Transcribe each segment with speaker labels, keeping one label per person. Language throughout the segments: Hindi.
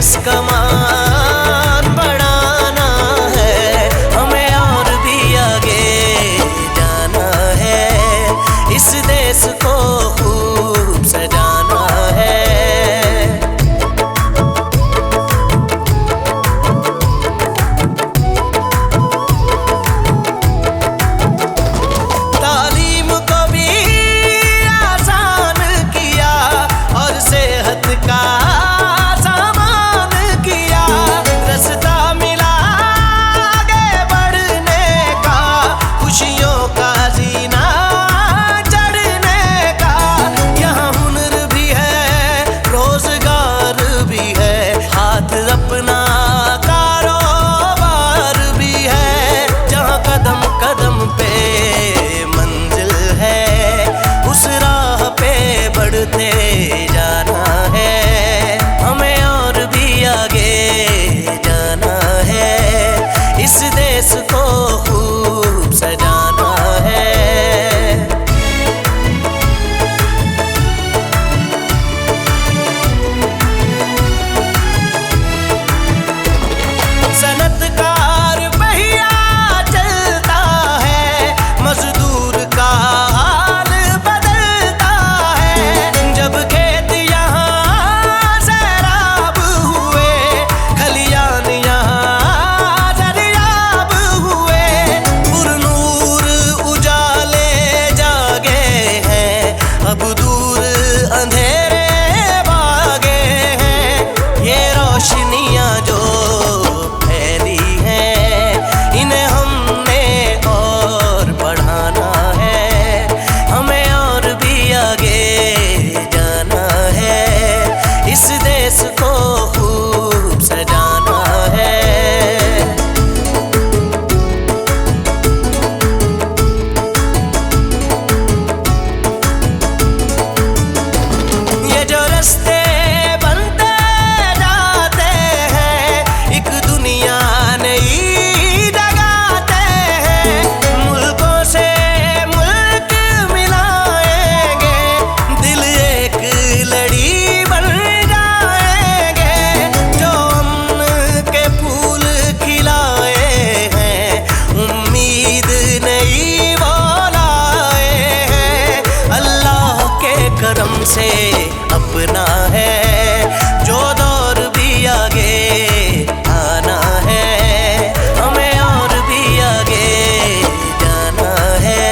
Speaker 1: देश का मान बढ़ाना है, हमें और भी आगे जाना है, इस देश को खूब सजाना है। तालीम को भी आसान किया और सेहत का सामान किया, रास्ता मिला आगे बढ़ने का, खुशियों का जीना चढ़ने का। यहाँ हुनर भी है, रोजगार भी है, हाथ अपना कारोबार भी है। जहाँ कदम कदम पे मंजिल है, उस राह पे बढ़ते जाना है, हमें और भी आगे जाना है, इस देश को खूब सजाना है। सनतकार पहिया चलता है, मजदूर का हाल बदलता है। जब खेत यहाँ सैराब हुए, खलियान यहाँ दरियाब हुए, पुरनूर उजाले जागे हैं, अब दूर अंधेरे भागे हैं। ये रोशनियाँ जो फैली हैं, इन्हें हमने और बढ़ाना है, हमें और भी आगे जाना है, इस देश को खूब सजाना है। ये जो रास्ते बनते जाते हैं, एक दुनिया नई जगाते हैं, मुल्कों से मुल्क मिलाएंगे, दिल एक लड़ी बन जाएंगे। जो अमन के फूल खिलाए हैं, उम्मीद नई वो लाए हैं, अल्लाह के करम से अपना है, जो दौर भी आगे आना है, हमें और भी आगे जाना है,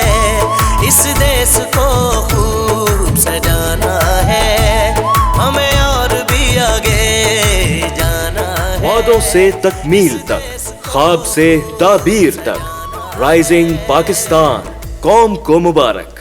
Speaker 1: इस देश को खूब सजाना है, हमें और भी आगे जाना है।
Speaker 2: वादों से तकमील तक, ख्वाब से ताबीर तक, राइजिंग पाकिस्तान कौम को मुबारक।